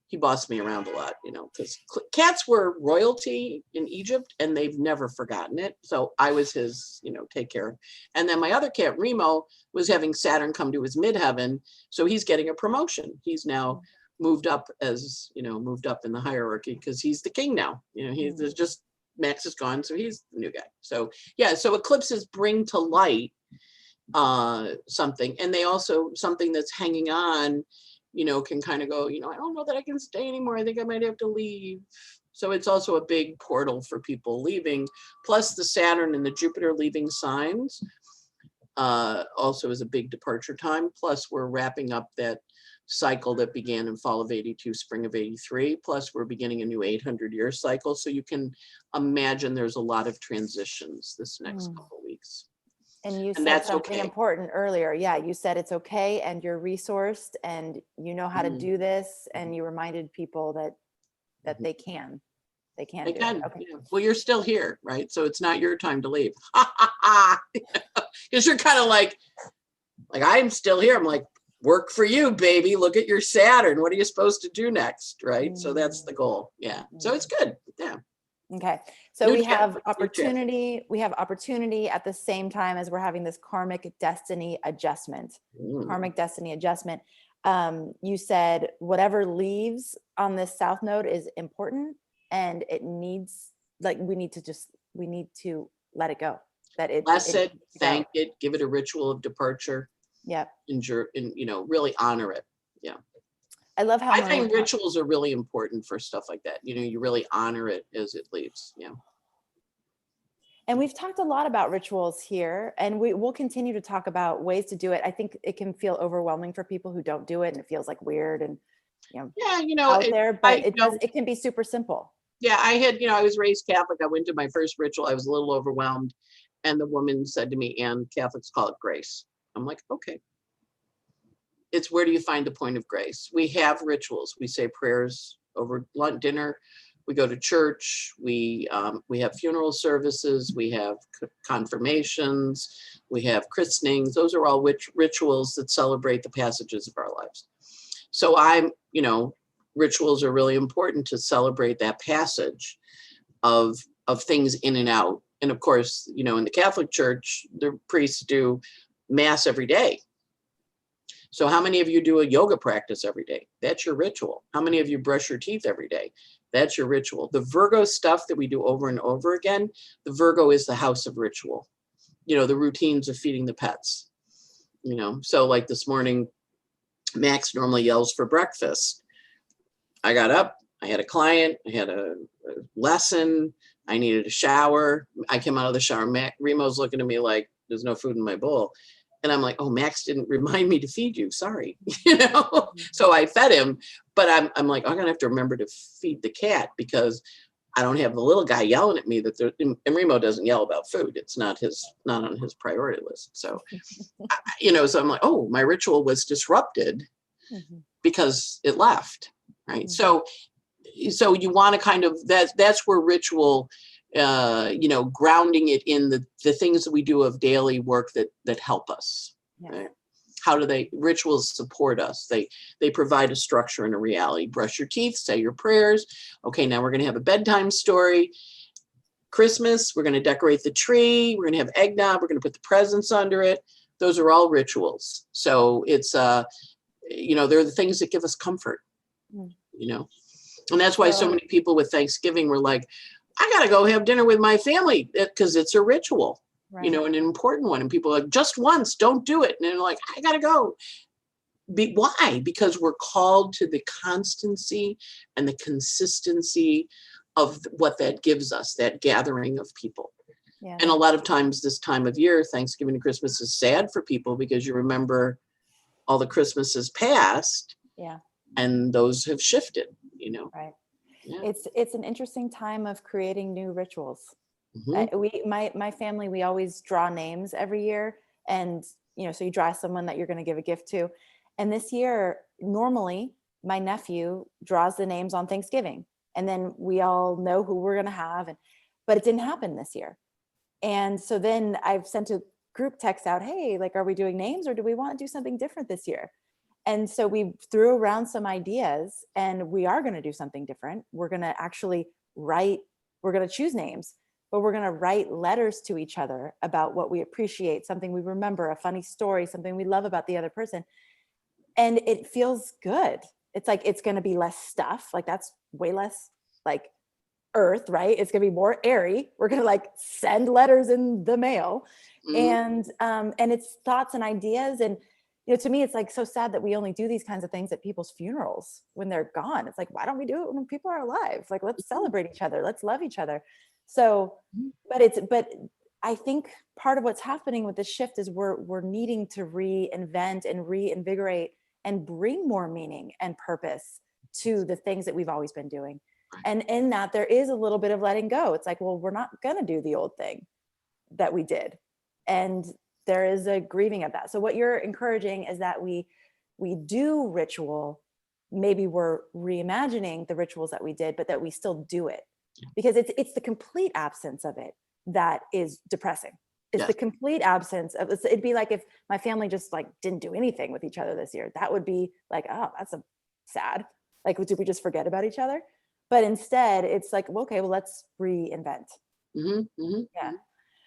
he bossed me around a lot, because cats were royalty in Egypt and they've never forgotten it. So I was his, take care of. And then my other cat, Remo, was having Saturn come to his midheaven. So he's getting a promotion. He's now moved up moved up in the hierarchy, because he's the king now. There's just, Max is gone. So he's the new guy. So yeah, so eclipses bring to light something. And they also, something that's hanging on, can kind of go, I don't know that I can stay anymore. I think I might have to leave. So it's also a big portal for people leaving. Plus the Saturn and the Jupiter leaving signs also is a big departure time. Plus we're wrapping up that cycle that began in fall of 82, spring of 83. Plus we're beginning a new 800-year cycle. So you can imagine there's a lot of transitions this next couple of weeks. And you said something important earlier. Yeah, you said it's okay, and you're resourced, and you know how to do this, and you reminded people that they can. They can. Okay. Yeah. Well, you're still here, right? So it's not your time to leave. Because you're kind of like I'm still here. I'm like, work for you, baby. Look at your Saturn. What are you supposed to do next, right? So that's the goal. Yeah. So it's good. Yeah. Okay. So we have opportunity. We have opportunity at the same time as we're having this karmic destiny adjustment. Karmic destiny adjustment. You said whatever leaves on this south node is important, and it needs, we need to let it go. Bless it, thank it, give it a ritual of departure. Yeah. And really honor it. Yeah. I love how I think rituals are really important for stuff like that. You really honor it as it leaves. Yeah. And we've talked a lot about rituals here, and we'll continue to talk about ways to do it. I think it can feel overwhelming for people who don't do it, and it feels like weird and out there, but it can be super simple. Yeah, I was raised Catholic. I went to my first ritual. I was a little overwhelmed, and the woman said to me, "And Catholics call it grace." I'm like, okay. It's where do you find the point of grace? We have rituals. We say prayers over lunch, dinner. We go to church. We have funeral services. We have confirmations. We have christenings. Those are all rituals that celebrate the passages of our lives. So rituals are really important to celebrate that passage of things in and out. And of course, in the Catholic Church, the priests do Mass every day. So how many of you do a yoga practice every day? That's your ritual. How many of you brush your teeth every day? That's your ritual. The Virgo stuff that we do over and over again, the Virgo is the house of ritual. The routines of feeding the pets. So like this morning, Max normally yells for breakfast. I got up, I had a client, I had a lesson, I needed a shower. I came out of the shower. Remo's looking at me like, there's no food in my bowl. And I'm like, oh, Max didn't remind me to feed you. Sorry. So I fed him, but I'm like, I'm going to have to remember to feed the cat, because I don't have the little guy yelling at me and Remo doesn't yell about food. It's not on his priority list. So, so I'm like, oh, my ritual was disrupted because it left. Right. So you want to kind of, that's where ritual, grounding it in the things that we do of daily work that help us. Yeah. Right? How do rituals support us? They provide a structure and a reality. Brush your teeth, say your prayers. Okay, now we're going to have a bedtime story. Christmas, we're going to decorate the tree. We're going to have eggnog. We're going to put the presents under it. Those are all rituals. So it's, they're the things that give us comfort, And that's why so many people with Thanksgiving were like, I got to go have dinner with my family, because it's a ritual, right. An important one. And people are like, just once, don't do it. And they're like, I got to go. Why? Because we're called to the constancy and the consistency of what that gives us, that gathering of people. Yeah. And a lot of times this time of year, Thanksgiving and Christmas is sad for people because you remember all the Christmases past. Yeah. And those have shifted, Right. Yeah. It's an interesting time of creating new rituals. Mm-hmm. My family, we always draw names every year, and so you draw someone that you're going to give a gift to. And this year, normally my nephew draws the names on Thanksgiving, and then we all know who we're going to have, but it didn't happen this year. And so then I've sent a group text out, hey, like, are we doing names, or do we want to do something different this year? And so we threw around some ideas, and we are going to do something different. We're going to actually we're going to choose names, but we're going to write letters to each other about what we appreciate, something we remember, a funny story, something we love about the other person. And it feels good. It's like, it's going to be less stuff. Like, that's way less like earth, right? It's going to be more airy. We're going to like send letters in the mail. Mm-hmm. And it's thoughts and ideas. And to me, it's like so sad that we only do these kinds of things at people's funerals when they're gone. It's like, why don't we do it when people are alive? Like, let's celebrate each other. Let's love each other. So, but I think part of what's happening with this shift is we're needing to reinvent and reinvigorate and bring more meaning and purpose to the things that we've always been doing. And in that, there is a little bit of letting go. It's like, well, we're not going to do the old thing that we did. And there is a grieving of that. So what you're encouraging is that we do ritual. Maybe we're reimagining the rituals that we did, but that we still do it, because it's the complete absence of it that is depressing. It's the complete absence of, it'd be like if my family just like didn't do anything with each other this year. That would be like, oh, that's sad. Like, did we just forget about each other? But instead it's like, okay, well, let's reinvent. Mm-hmm. Mm-hmm. Yeah.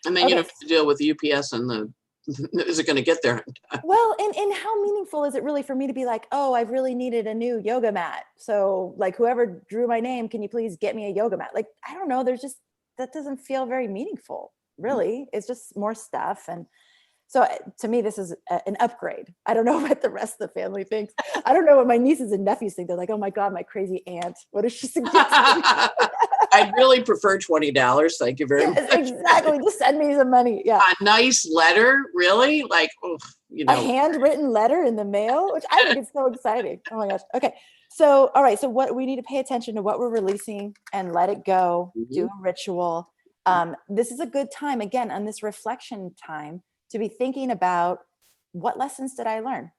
And then you have to deal with the UPS and is it going to get there? Well, and how meaningful is it really for me to be like, oh, I've really needed a new yoga mat. So like, whoever drew my name, can you please get me a yoga mat? Like, I don't know. That doesn't feel very meaningful, really. It's just more stuff. And so to me, this is an upgrade. I don't know what the rest of the family thinks. I don't know what my nieces and nephews think. They're like, oh my God, my crazy aunt. What does she suggest? I'd really prefer $20. Thank you very much. Exactly. Just send me some money. Yeah. A nice letter, really? Like, a handwritten letter in the mail, which I think is so exciting. Oh my gosh. Okay. So, all right. So what we need to pay attention to what we're releasing and let it go, do a ritual. This is a good time, again, on this reflection time, to be thinking about, what lessons did I learn?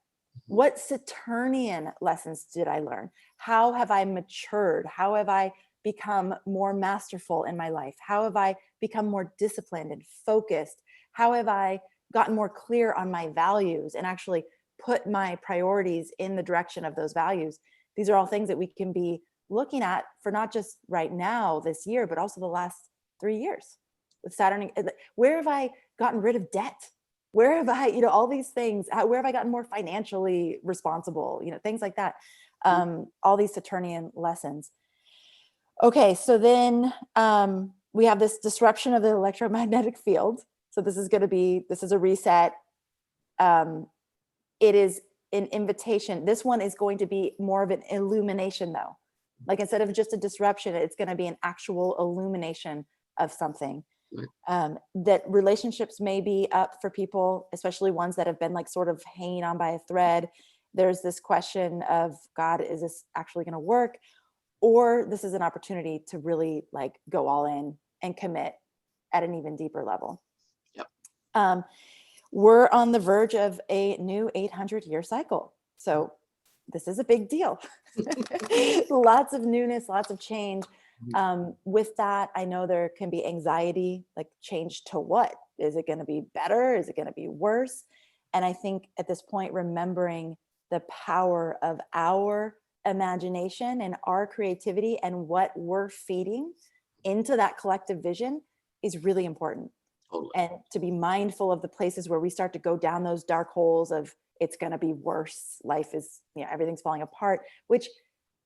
What Saturnian lessons did I learn? How have I matured? How have I become more masterful in my life? How have I become more disciplined and focused? How have I gotten more clear on my values and actually put my priorities in the direction of those values? These are all things that we can be looking at for not just right now, this year, but also the last 3 years with Saturn. Where have I gotten rid of debt? Where have I, all these things, where have I gotten more financially responsible? Things like that. All these Saturnian lessons. Okay. So then we have this disruption of the electromagnetic field. So this is a reset. It is an invitation. This one is going to be more of an illumination, though. Like, instead of just a disruption, it's going to be an actual illumination of something. That relationships may be up for people, especially ones that have been like sort of hanging on by a thread. There's this question of, God, is this actually going to work? Or this is an opportunity to really like go all in and commit at an even deeper level. Yep. We're on the verge of a new 800-year cycle. So this is a big deal. Lots of newness, lots of change. With that, I know there can be anxiety, like, change to what? Is it going to be better? Is it going to be worse? And I think at this point, remembering the power of our imagination and our creativity and what we're feeding into that collective vision is really important. Totally. And to be mindful of the places where we start to go down those dark holes of, it's going to be worse. Life is, everything's falling apart, which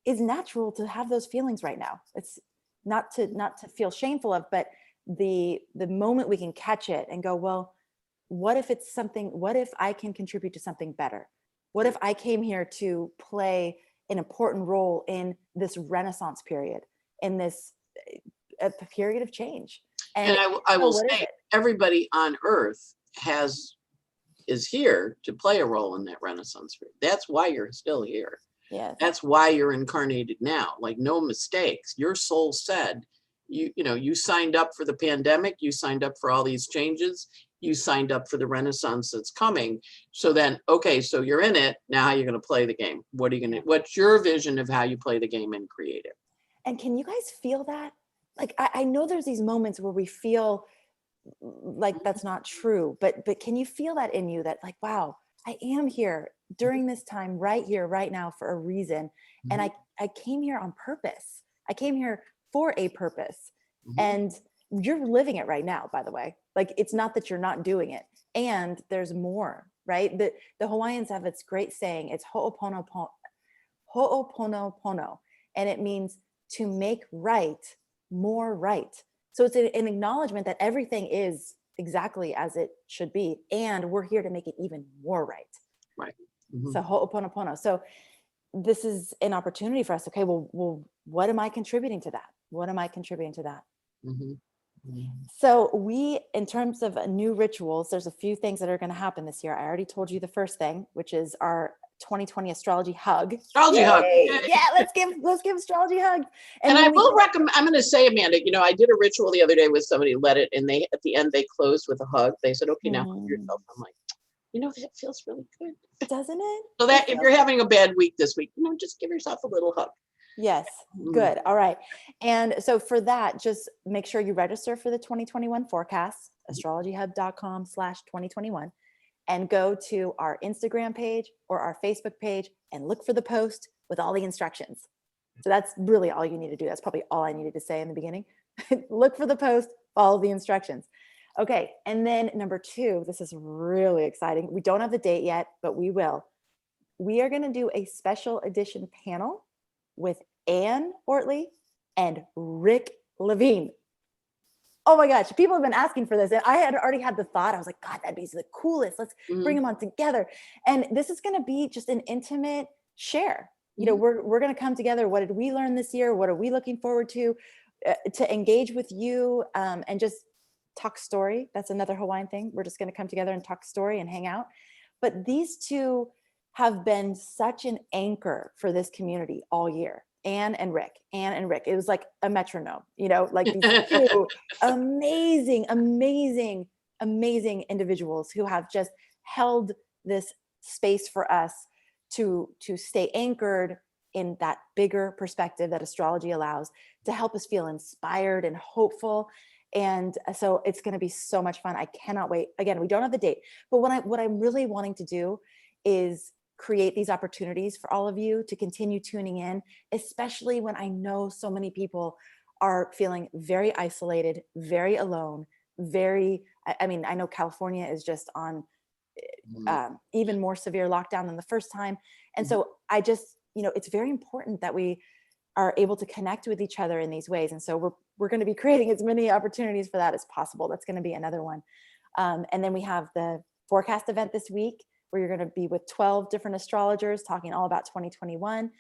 is natural to have those feelings right now. It's not to feel shameful of, but the moment we can catch it and go, well, what if I can contribute to something better? What if I came here to play an important role in this Renaissance period, in this a period of change? And I will say, everybody on Earth is here to play a role in that Renaissance. That's why you're still here. Yes. That's why you're incarnated now. Like, no mistakes. Your soul said, you signed up for the pandemic. You signed up for all these changes. You signed up for the Renaissance that's coming. So then, okay, so you're in it. Now how are you going to play the game? What's your vision of how you play the game and create it? And can you guys feel that? Like, I know there's these moments where we feel like that's not true, but can you feel that in you, that like, wow, I am here during this time, right here, right now, for a reason. And I came here on purpose. I came here for a purpose. And you're living it right now, by the way. Like, it's not that you're not doing it. And there's more, right? The Hawaiians have this great saying. It's ho'oponopono. And it means to make right more right. So it's an acknowledgement that everything is exactly as it should be. And we're here to make it even more right. Right. So ho'oponopono. So this is an opportunity for us. Okay, well, what am I contributing to that? What am I contributing to that? So in terms of new rituals, there's a few things that are going to happen this year. I already told you the first thing, which is our 2020 Astrology Hug. Astrology Hug. Yeah, let's give Astrology Hug. And I will recommend, I'm going to say, Amanda, I did a ritual the other day with somebody, and at the end, they closed with a hug. They said, okay, now hug yourself. I'm like, that feels really good. Doesn't it? So that if you're having a bad week this week, just give yourself a little hug. Yes. Good. All right. And so for that, just make sure you register for the 2021 forecast, astrologyhub.com/2021, and go to our Instagram page or our Facebook page and look for the post with all the instructions. So that's really all you need to do. That's probably all I needed to say in the beginning. Look for the post, follow the instructions. Okay. And then number 2, this is really exciting. We don't have the date yet, but we will. We are going to do a special edition panel with Anne Ortelee and Rick Levine. Oh my gosh, people have been asking for this. And I had already had the thought. I was like, God, that'd be the coolest. Let's bring them on together. And this is going to be just an intimate share. We're going to come together. What did we learn this year? What are we looking forward to engage with you and just talk story. That's another Hawaiian thing. We're just going to come together and talk story and hang out. But these two have been such an anchor for this community all year. Anne and Rick. It was like a metronome, like these two amazing individuals who have just held this space for us to stay anchored in that bigger perspective that astrology allows, to help us feel inspired and hopeful. And so it's going to be so much fun. I cannot wait. Again, we don't have the date, but what I'm really wanting to do is create these opportunities for all of you to continue tuning in, especially when I know so many people are feeling very isolated, very alone, I know California is just on even more severe lockdown than the first time. And so I just, it's very important that we are able to connect with each other in these ways. And so we're going to be creating as many opportunities for that as possible. That's going to be another one. And then we have the forecast event this week, where you're going to be with 12 different astrologers talking all about 2021.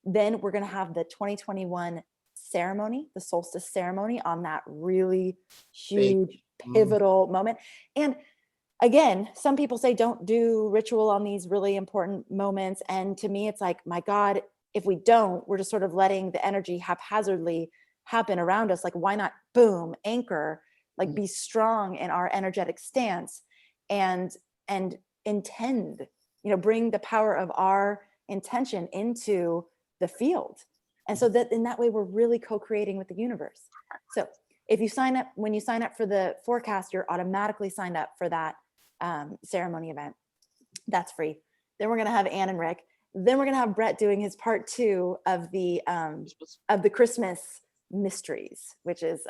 Then we're going to have the 2021 ceremony, the solstice ceremony, on that really huge, pivotal moment. And again, some people say don't do ritual on these really important moments. And to me, it's like, my God, if we don't, we're just sort of letting the energy haphazardly happen around us. Like, why not, boom, anchor, like be strong in our energetic stance and intend, bring the power of our intention into the field. And so that in that way, we're really co-creating with the universe. So if you when you sign up for the forecast, you're automatically signed up for that ceremony event. That's free. Then we're going to have Anne and Rick. Then we're going to have Brett doing his part 2 of the Christmas mysteries, which is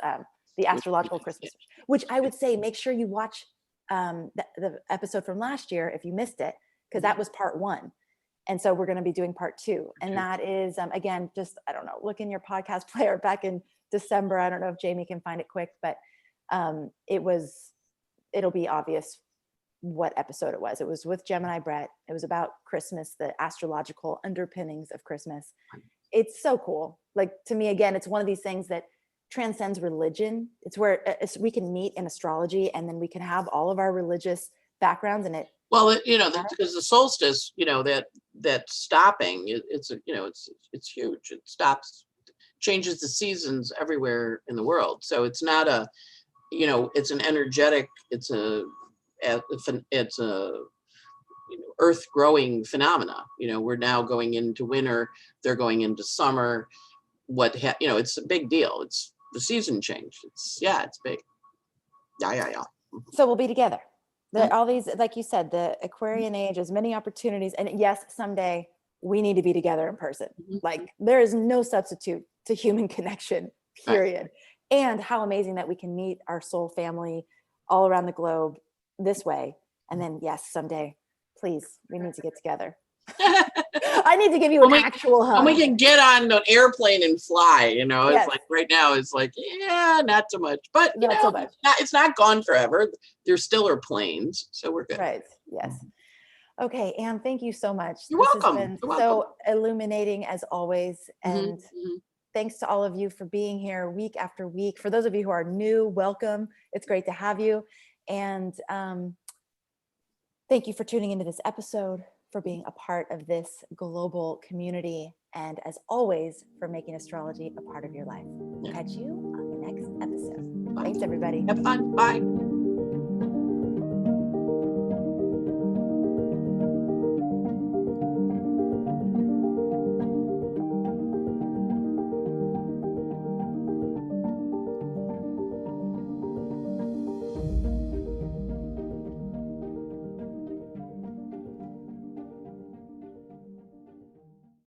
the astrological Christmas, which I would say, make sure you watch the episode from last year if you missed it, because that was part 1. And so we're going to be doing part 2. And that is, again, just, I don't know, look in your podcast player back in December. I don't know if Jamie can find it quick, but it'll be obvious what episode it was. It was with Gemini Brett. It was about Christmas, the astrological underpinnings of Christmas. It's so cool. Like, to me, again, it's one of these things that transcends religion. It's where we can meet in astrology, and then we can have all of our religious backgrounds in it. Well, because the solstice, that stopping, it's huge. It stops, changes the seasons everywhere in the world. So it's not it's an energetic, it's a earth growing phenomena. We're now going into winter, they're going into summer. It's a big deal. It's the season change. It's big. Yeah. So we'll be together. All these, like you said, the Aquarian age has many opportunities. And yes, someday we need to be together in person. Like there is no substitute to human connection, period. Right. And how amazing that we can meet our soul family all around the globe this way. And then yes, someday, please, we need to get together. I need to give you an actual hug. And we can get on an airplane and fly, It's like right now it's like, not so much, but so much. It's not gone forever. There still are planes, so we're good. Right. Yes. Okay. Anne, thank you so much. You're welcome. Has been so illuminating as always. And thanks to all of you for being here week after week. For those of you who are new, welcome. It's great to have you. And thank you for tuning into this episode, for being a part of this global community, and as always, for making astrology a part of your life. We'll catch you on the next episode. Bye. Thanks, everybody. Have fun. Bye.